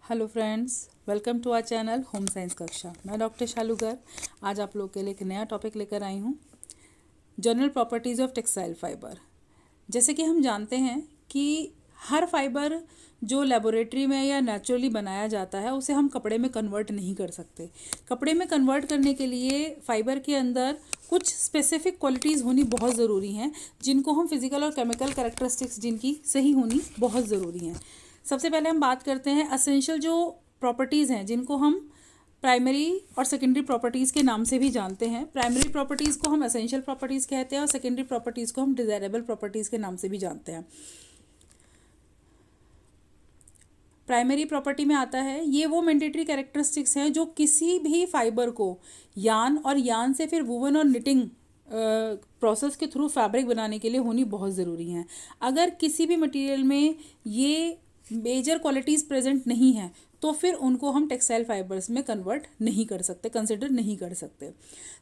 Hello friends, welcome to our channel home science कक्षा। मैं doctor शालूगर आज आप लोग के लिए एक नया टॉपिक लेकर आई हूँ, general properties of textile fibre. जैसे कि हम जानते हैं कि हर फाइबर जो लेबोरेटरी में या नेचुरली बनाया जाता है उसे हम कपड़े में कन्वर्ट नहीं कर सकते। कपड़े में कन्वर्ट करने के लिए फाइबर के अंदर कुछ स्पेसिफिक क्वालिटीज़ होनी बहुत ज़रूरी हैं, जिनको हम फिजिकल और केमिकल कैरेक्टरिस्टिक्स जिनकी सही होनी बहुत ज़रूरी हैं। सबसे पहले हम बात करते हैं असेंशियल जो प्रॉपर्टीज़ हैं, जिनको हम प्राइमरी और सेकेंडरी प्रॉपर्टीज़ के नाम से भी जानते हैं। प्राइमरी प्रॉपर्टीज़ को हम असेंशियल प्रॉपर्टीज़ कहते हैं और सेकेंडरी प्रॉपर्टीज़ को हम डिज़ायरेबल प्रॉपर्टीज़ के नाम से भी जानते हैं। प्राइमरी प्रॉपर्टी में आता है, ये वो मैंडेटरी कैरेक्टरिस्टिक्स हैं जो किसी भी फाइबर को यार्न और यार्न से फिर वूवन और निटिंग प्रोसेस के थ्रू फैब्रिक बनाने के लिए होनी बहुत ज़रूरी हैं। अगर किसी भी मटेरियल में ये मेजर क्वालिटीज़ प्रेजेंट नहीं है तो फिर उनको हम टेक्सटाइल फाइबर्स में कन्वर्ट नहीं कर सकते, कंसिडर नहीं कर सकते।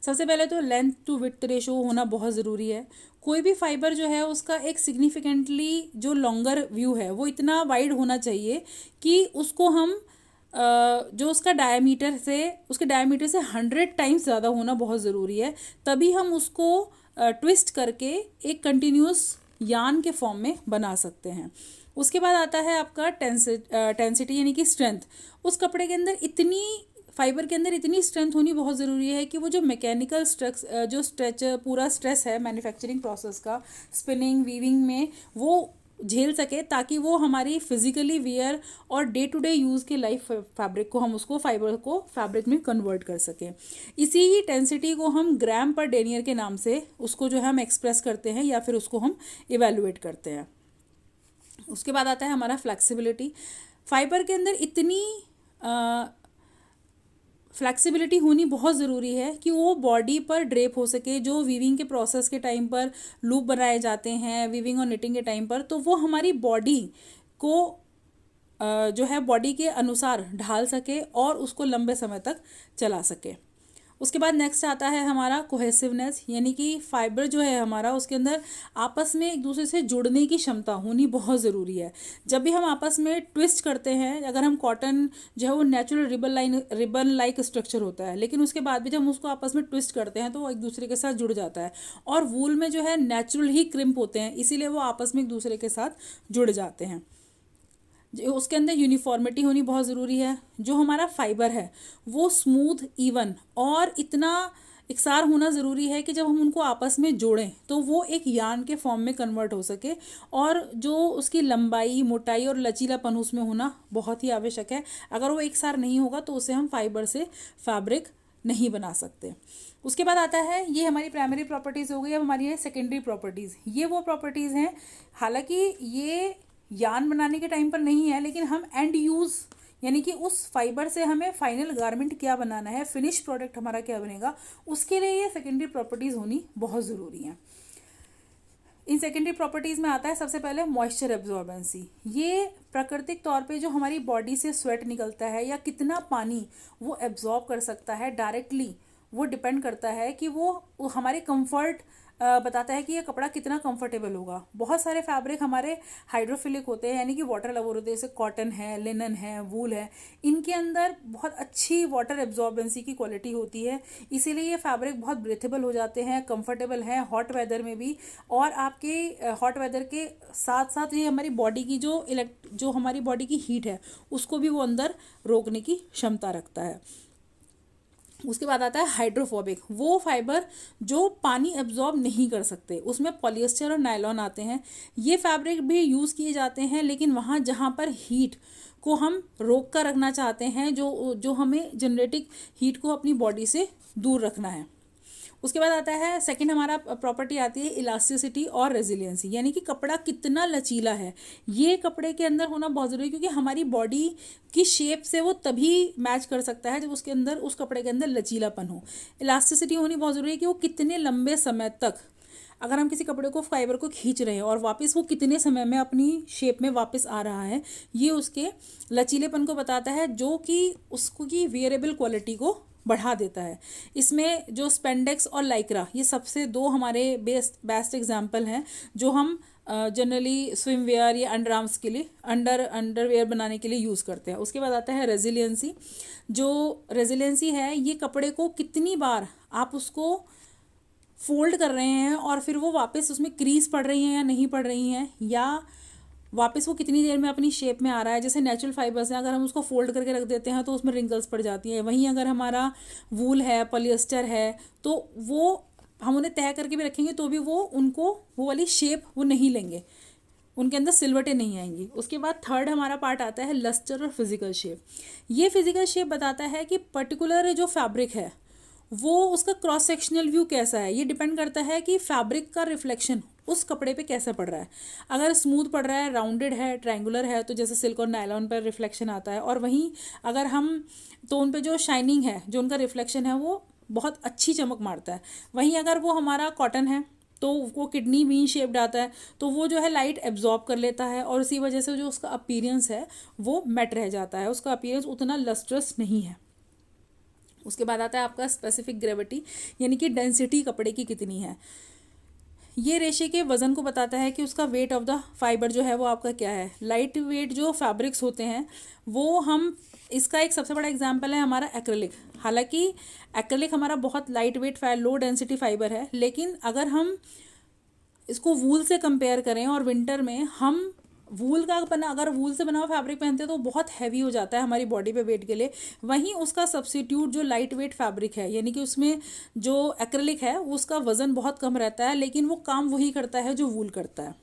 सबसे पहले तो लेंथ टू विड्थ रेशो होना बहुत ज़रूरी है। कोई भी फाइबर जो है उसका एक सिग्निफिकेंटली जो लॉन्गर व्यू है वो इतना वाइड होना चाहिए कि उसको हम जो उसके डायमीटर से 100 टाइम्स ज़्यादा होना बहुत ज़रूरी है। तभी हम उसको ट्विस्ट करके एक कंटिन्यूस यार्न के फॉर्म में बना सकते हैं। उसके बाद आता है आपका टेंसिटी यानी कि स्ट्रेंथ। उस कपड़े के अंदर फाइबर के अंदर इतनी स्ट्रेंथ होनी बहुत ज़रूरी है कि वो जो मैकेनिकल स्ट्रेच पूरा स्ट्रेस है मैन्युफैक्चरिंग प्रोसेस का, स्पिनिंग वीविंग में, वो झेल सके, ताकि वो हमारी फिजिकली वियर और डे टू डे यूज़ के लाइफ फैब्रिक को हम उसको फाइबर को फैब्रिक में कन्वर्ट कर सकें। इसी ही टेंसिटी को हम ग्राम पर डेनियर के नाम से उसको जो है हम एक्सप्रेस करते हैं या फिर उसको हम इवेलुएट करते हैं। उसके बाद आता है हमारा फ्लेक्सिबिलिटी। फाइबर के अंदर इतनी फ्लेक्सिबिलिटी होनी बहुत ज़रूरी है कि वो बॉडी पर ड्रेप हो सके। जो वीविंग के प्रोसेस के टाइम पर लूप बनाए जाते हैं वीविंग और निटिंग के टाइम पर, तो वो हमारी बॉडी को जो है बॉडी के अनुसार ढाल सके और उसको लंबे समय तक चला सके। उसके बाद नेक्स्ट आता है हमारा कोहेसिवनेस, यानी कि फाइबर जो है हमारा उसके अंदर आपस में एक दूसरे से जुड़ने की क्षमता होनी बहुत ज़रूरी है। जब भी हम आपस में ट्विस्ट करते हैं, अगर हम कॉटन जो है वो नेचुरल रिबन लाइक स्ट्रक्चर होता है, लेकिन उसके बाद भी जब हम उसको आपस में ट्विस्ट करते हैं तो वो एक दूसरे के साथ जुड़ जाता है। और वूल में जो है नेचुरल ही क्रिम्प होते हैं, इसीलिए वो आपस में एक दूसरे के साथ जुड़ जाते हैं। उसके अंदर यूनिफॉर्मिटी होनी बहुत ज़रूरी है। जो हमारा फाइबर है वो स्मूथ, इवन और इतना इकसार होना ज़रूरी है कि जब हम उनको आपस में जोड़ें तो वो एक यार्न के फॉर्म में कन्वर्ट हो सके। और जो उसकी लंबाई, मोटाई और लचीलापन उसमें होना बहुत ही आवश्यक है। अगर वो एकसार नहीं होगा तो उसे हम फाइबर से फैब्रिक नहीं बना सकते। उसके बाद आता है, ये हमारी प्राइमरी प्रॉपर्टीज़ हो गई। अब हमारी है सेकेंडरी प्रॉपर्टीज़। ये वो प्रॉपर्टीज़ हैं, हालांकि ये यार्न बनाने के टाइम पर नहीं है, लेकिन हम एंड यूज़ यानी कि उस फाइबर से हमें फाइनल गारमेंट क्या बनाना है, फिनिश प्रोडक्ट हमारा क्या बनेगा, उसके लिए ये सेकेंडरी प्रॉपर्टीज़ होनी बहुत ज़रूरी हैं। इन सेकेंडरी प्रॉपर्टीज़ में आता है सबसे पहले मॉइस्चर एब्जॉर्बेंसी। ये प्राकृतिक तौर पे जो हमारी बॉडी से स्वेट निकलता है या कितना पानी वो एब्जॉर्ब कर सकता है डायरेक्टली, वो डिपेंड करता है कि वो हमारे कंफर्ट बताता है कि ये कपड़ा कितना कंफर्टेबल होगा। बहुत सारे फैब्रिक हमारे हाइड्रोफिलिक होते हैं, यानी कि वाटर लवर होते हैं, जैसे कॉटन है, लिनन है, वूल है। इनके अंदर बहुत अच्छी वाटर एब्जॉर्बेंसी की क्वालिटी होती है, इसीलिए ये फैब्रिक बहुत ब्रीथेबल हो जाते हैं, कंफर्टेबल हैं हॉट वेदर में भी। और आपके हॉट वेदर के साथ साथ ये हमारी बॉडी की जो हमारी बॉडी की हीट है उसको भी वो अंदर रोकने की क्षमता रखता है। उसके बाद आता है हाइड्रोफोबिक। वो फाइबर जो पानी एब्जॉर्ब नहीं कर सकते, उसमें पॉलिएस्टर और नायलॉन आते हैं। ये फैब्रिक भी यूज़ किए जाते हैं, लेकिन वहाँ जहाँ पर हीट को हम रोक कर रखना चाहते हैं, जो हमें जेनेटिक हीट को अपनी बॉडी से दूर रखना है। उसके बाद आता है सेकंड, हमारा प्रॉपर्टी आती है इलास्टिसिटी और रेजिलियंसी, यानी कि कपड़ा कितना लचीला है। ये कपड़े के अंदर होना बहुत ज़रूरी है, क्योंकि हमारी बॉडी की शेप से वो तभी मैच कर सकता है जब उसके अंदर, उस कपड़े के अंदर लचीलापन हो। इलास्टिसिटी होनी बहुत ज़रूरी है कि वो कितने लंबे समय तक, अगर हम किसी कपड़े को फाइबर को खींच रहे हैं और वापस वो कितने समय में अपनी शेप में वापस आ रहा है, ये उसके लचीलेपन को बताता है, जो कि उसको की वेयरेबल क्वालिटी को बढ़ा देता है। इसमें जो स्पेंडेक्स और लाइक्रा, ये सबसे दो हमारे बेस्ट एग्जाम्पल हैं जो हम जनरली स्विम वेयर या अंडर आर्म्स के लिए अंडरवेयर बनाने के लिए यूज़ करते हैं। उसके बाद आता है रेजिलियंसी। जो रेजिलियंसी है, ये कपड़े को कितनी बार आप उसको फोल्ड कर रहे हैं और फिर वो वापस उसमें क्रीज पड़ रही हैं या नहीं पड़ रही हैं, या वापस वो कितनी देर में अपनी शेप में आ रहा है। जैसे नेचुरल फाइबर्स हैं, अगर हम उसको फोल्ड करके रख देते हैं तो उसमें रिंकल्स पड़ जाती हैं। वहीं अगर हमारा वूल है, पॉलिएस्टर है, तो वो हम उन्हें तय करके भी रखेंगे तो भी वो वाली शेप वो नहीं लेंगे, उनके अंदर सिलवटें नहीं आएंगी। उसके बाद थर्ड हमारा पार्ट आता है लस्टर और फिजिकल शेप। ये फिजिकल शेप बताता है कि पर्टिकुलर जो फैब्रिक है वो उसका क्रॉस सेक्शनल व्यू कैसा है। ये डिपेंड करता है कि फैब्रिक का रिफ्लेक्शन उस कपड़े पे कैसा पड़ रहा है। अगर स्मूथ पड़ रहा है, राउंडेड है, ट्रायंगुलर है, तो जैसे सिल्क और नायलॉन पर रिफ्लेक्शन आता है। और वहीं अगर हम तो उन पे जो शाइनिंग है, जो उनका रिफ्लेक्शन है, वो बहुत अच्छी चमक मारता है। वहीं अगर वो हमारा कॉटन है तो वो किडनी बीन शेप्ड आता है, तो वो जो है लाइट एब्जॉर्ब कर लेता है और इसी वजह से जो उसका अपीयरेंस है वो मैट रह जाता है, उसका अपीयरेंस उतना लस्ट्रस नहीं है। उसके बाद आता है आपका स्पेसिफिक ग्रेविटी, यानी कि डेंसिटी कपड़े की कितनी है। ये रेशे के वज़न को बताता है कि उसका वेट ऑफ द फाइबर जो है वो आपका क्या है। लाइट वेट जो फैब्रिक्स होते हैं वो हम इसका एक सबसे बड़ा एग्जांपल है हमारा एक्रेलिक। हालांकि एक्रेलिक हमारा बहुत light weight low density fibre है, लेकिन अगर हम इसको वूल से कंपेयर करें और विंटर में हम अगर वूल से बना हुआ फैब्रिक पहनते हैं तो बहुत हैवी हो जाता है हमारी बॉडी पे वेट के लिए। वहीं उसका सब्स्टिट्यूट जो लाइट वेट फैब्रिक है, यानी कि उसमें जो एक्रेलिक है, उसका वज़न बहुत कम रहता है, लेकिन वो काम वही करता है जो वूल करता है।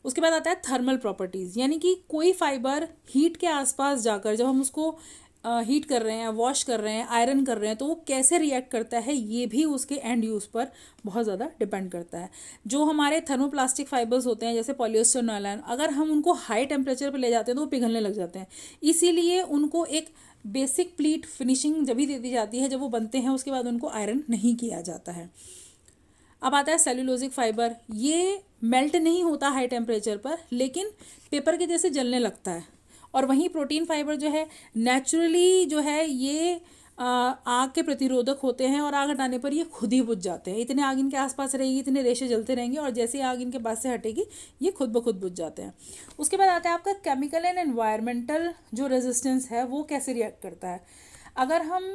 उसके बाद आता है थर्मल प्रॉपर्टीज़, यानी कि कोई फाइबर हीट के आसपास जाकर जब हम उसको हीट कर रहे हैं, वॉश कर रहे हैं, आयरन कर रहे हैं, तो वो कैसे रिएक्ट करता है, ये भी उसके एंड यूज़ पर बहुत ज़्यादा डिपेंड करता है। जो हमारे थर्मोप्लास्टिक फाइबर्स होते हैं जैसे पॉलिएस्टर, नायलॉन, अगर हम उनको हाई टेम्परेचर पर ले जाते हैं तो वो पिघलने लग जाते हैं। इसीलिए उनको एक बेसिक प्लीट फिनिशिंग जब भी दे दी जाती है जब वो बनते हैं, उसके बाद उनको आयरन नहीं किया जाता है। अब आता है सेल्यूलोजिक फाइबर। ये मेल्ट नहीं होता हाई टेम्परेचर पर, लेकिन पेपर के जैसे जलने लगता है। और वहीं प्रोटीन फाइबर जो है नेचुरली जो है ये आग के प्रतिरोधक होते हैं और आग हटाने पर ये खुद ही बुझ जाते हैं। इतने आग इनके आसपास रहेगी, इतने रेशे जलते रहेंगे और जैसे आग इनके पास से हटेगी ये खुद ब खुद बुझ जाते हैं। उसके बाद आता है आपका केमिकल एंड एनवायरमेंटल जो रेजिस्टेंस है वो कैसे रिएक्ट करता है। अगर हम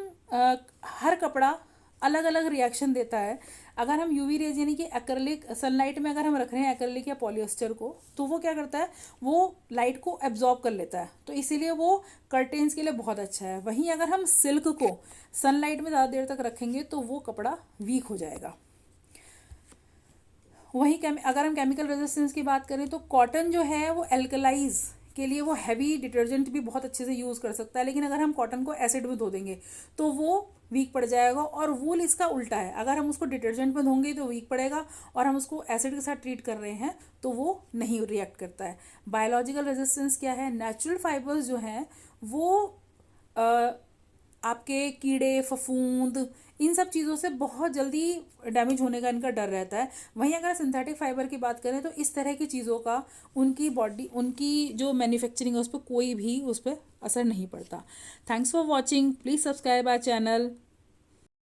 हर कपड़ा अलग अलग रिएक्शन देता है। अगर हम यूवी रेज यानी कि एक्रेलिक सनलाइट में अगर हम रख रहे हैं एक्रेलिक या पॉलिएस्टर को, तो वो क्या करता है, वो लाइट को एब्जॉर्ब कर लेता है, तो इसीलिए वो कर्टेन्स के लिए बहुत अच्छा है। वहीं अगर हम सिल्क को सनलाइट में ज़्यादा देर तक रखेंगे तो वो कपड़ा वीक हो जाएगा। वहीं अगर हम केमिकल रेजिस्टेंस की बात करें तो कॉटन जो है वो एल्कलाइज के लिए वो हैवी डिटर्जेंट भी बहुत अच्छे से यूज़ कर सकता है, लेकिन अगर हम कॉटन को एसिड में धो देंगे तो वो वीक पड़ जाएगा। और वूल इसका उल्टा है, अगर हम उसको डिटर्जेंट में धोंगे तो वीक पड़ेगा, और हम उसको एसिड के साथ ट्रीट कर रहे हैं तो वो नहीं रिएक्ट करता है। बायोलॉजिकल रेजिस्टेंस क्या है, नेचुरल फाइबर्स जो हैं वो आपके कीड़े, फफूंद, इन सब चीज़ों से बहुत जल्दी डैमेज होने का इनका डर रहता है। वहीं अगर सिंथेटिक फाइबर की बात करें तो इस तरह की चीज़ों का उनकी जो मैन्युफैक्चरिंग है उस पर कोई भी उस पर असर नहीं पड़ता। Thanks for watching, please subscribe our channel.